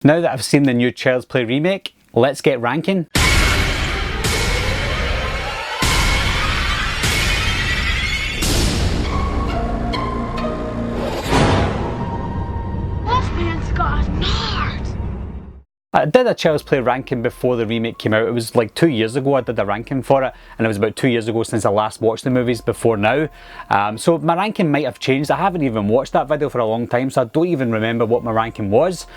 Now that I've seen the new Child's Play remake, let's get ranking. I did a Child's Play ranking before the remake came out. It was like 2 years ago I did a ranking for it, and it was about 2 years ago since I last watched the movies before now. So my ranking might have changed. I haven't even watched that video for a long time, so I don't even remember what my ranking was.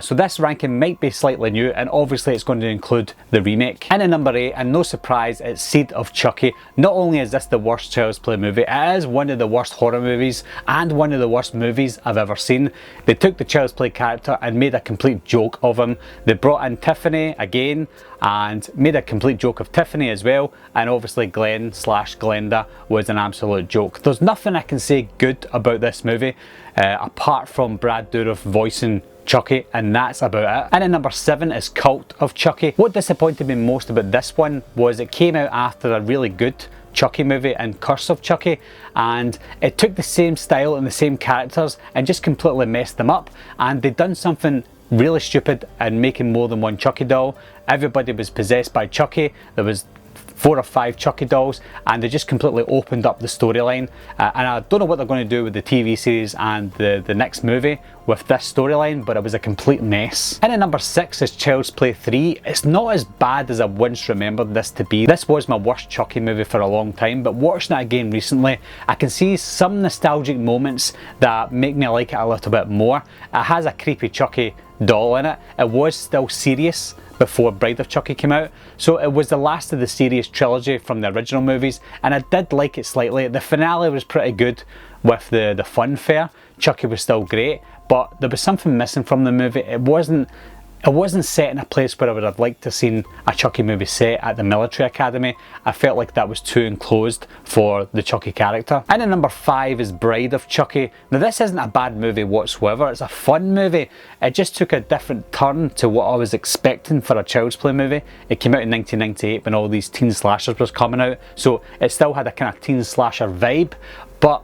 So this ranking might be slightly new, and obviously it's going to include the remake. In at number 8, and no surprise, it's Seed of Chucky. Not only is this the worst Child's Play movie, it is one of the worst horror movies and one of the worst movies I've ever seen. They took the Child's Play character and made a complete joke of him. They brought in Tiffany again and made a complete joke of Tiffany as well, and obviously Glenn/Glenda was an absolute joke. There's nothing I can say good about this movie apart from Brad Dourif voicing Chucky, and that's about it. And at number 7 is Cult of Chucky. What disappointed me most about this one was it came out after a really good Chucky movie and Curse of Chucky, and it took the same style and the same characters and just completely messed them up, and they'd done something really stupid and making more than one Chucky doll. Everybody was possessed by Chucky. There was 4 or 5 Chucky dolls, and they just completely opened up the storyline, and I don't know what they're going to do with the TV series and the next movie with this storyline, but it was a complete mess. And at number 6 is Child's Play 3. It's not as bad as I once remembered this to be. This was my worst Chucky movie for a long time, but watching it again recently, I can see some nostalgic moments that make me like it a little bit more. It has a creepy Chucky doll in it. It was still serious before Bride of Chucky came out, so it was the last of the serious trilogy from the original movies, and I did like it slightly. The finale was pretty good with the fun fair. Chucky was still great, but there was something missing from the movie. It wasn't set in a place where I would have liked to have seen a Chucky movie set at the military academy. I felt like that was too enclosed for the Chucky character. And at number 5 is Bride of Chucky. Now this isn't a bad movie whatsoever, it's a fun movie. It just took a different turn to what I was expecting for a Child's Play movie. It came out in 1998 when all these teen slashers was coming out, so it still had a kind of teen slasher vibe, but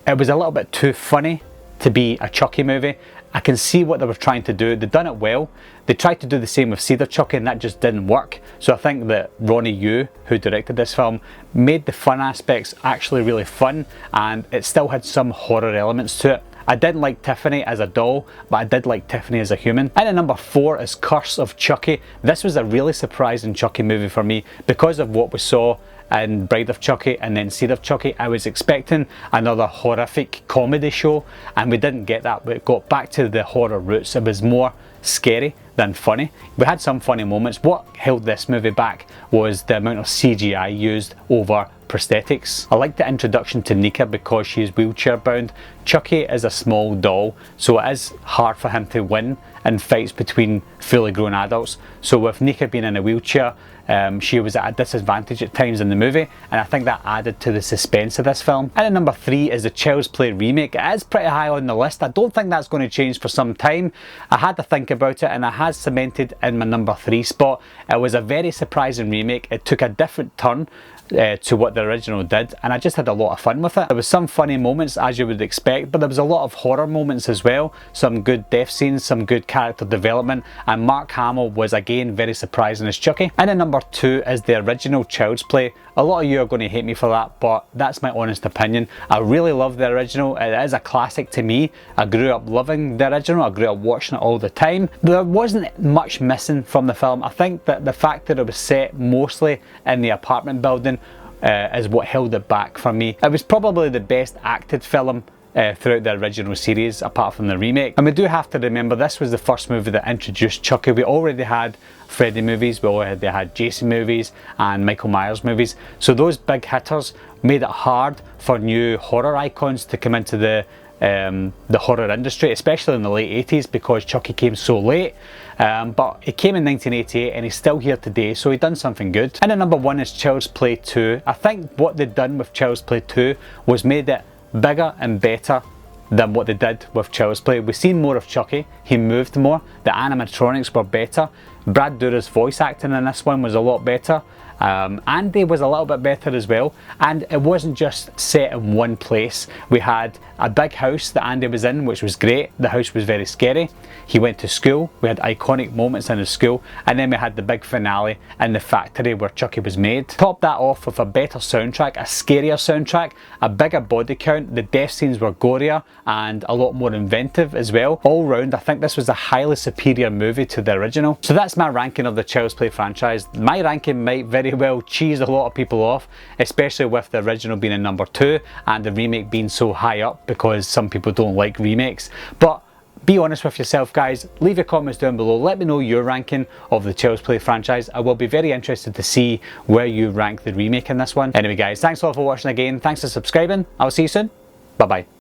it was a little bit too funny to be a Chucky movie. I can see what they were trying to do. They've done it well. They tried to do the same with Seed of Chucky, and that just didn't work. So I think that Ronnie Yu, who directed this film, made the fun aspects actually really fun, and it still had some horror elements to it. I didn't like Tiffany as a doll, but I did like Tiffany as a human. And at number 4 is Curse of Chucky. This was a really surprising Chucky movie for me because of what we saw in Bride of Chucky and then Seed of Chucky. I was expecting another horrific comedy show, and we didn't get that. We got back to the horror roots. It was more scary than funny. We had some funny moments. What held this movie back was the amount of CGI used over prosthetics. I like the introduction to Nika because she is wheelchair bound. Chucky is a small doll, so it is hard for him to win in fights between fully grown adults. So with Nika being in a wheelchair, she was at a disadvantage at times in the movie, and I think that added to the suspense of this film. And at number 3 is the Child's Play remake. It is pretty high on the list. I don't think that's going to change for some time. I had to think about it, and it has cemented in my number 3 spot. It was a very surprising remake. It took a different turn to what the original did, and I just had a lot of fun with it. There was some funny moments as you would expect, but there was a lot of horror moments as well. Some good death scenes, some good character development, and Mark Hamill was again very surprising as Chucky. And at number 2 is the original Child's Play. A lot of you are going to hate me for that, but that's my honest opinion. I really love the original. It is a classic to me. I grew up loving the original. I grew up watching it all the time. There wasn't much missing from the film. I think that the fact that it was set mostly in the apartment building is what held it back for me. It was probably the best acted film throughout the original series, apart from the remake. And we do have to remember this was the first movie that introduced Chucky. We already had Freddy movies, we already had Jason movies and Michael Myers movies. So those big hitters made it hard for new horror icons to come into the horror industry, especially in the late 80s, because Chucky came so late. But he came in 1988 and he's still here today, so he done something good. And at number 1 is Child's Play 2. I think what they'd done with Child's Play 2 was made it bigger and better than what they did with Child's Play. We've seen more of Chucky, he moved more, the animatronics were better, Brad Dourif's voice acting in this one was a lot better, Andy was a little bit better as well, and it wasn't just set in one place. We had a big house that Andy was in, which was great. The house was very scary. He went to school, we had iconic moments in his school, and then we had the big finale in the factory where Chucky was made. Top that off with a better soundtrack, a scarier soundtrack, a bigger body count, the death scenes were gorier and a lot more inventive as well. All round, I think this was a highly superior movie to the original. So that's my ranking of the Child's Play franchise. My ranking might very well cheese a lot of people off, especially with the original being in number 2 and the remake being so high up because some people don't like remakes. But be honest with yourself, guys. Leave your comments down below. Let me know your ranking of the Child's Play franchise. I will be very interested to see where you rank the remake in this one. Anyway guys, thanks a lot for watching again. Thanks for subscribing. I'll see you soon. Bye bye.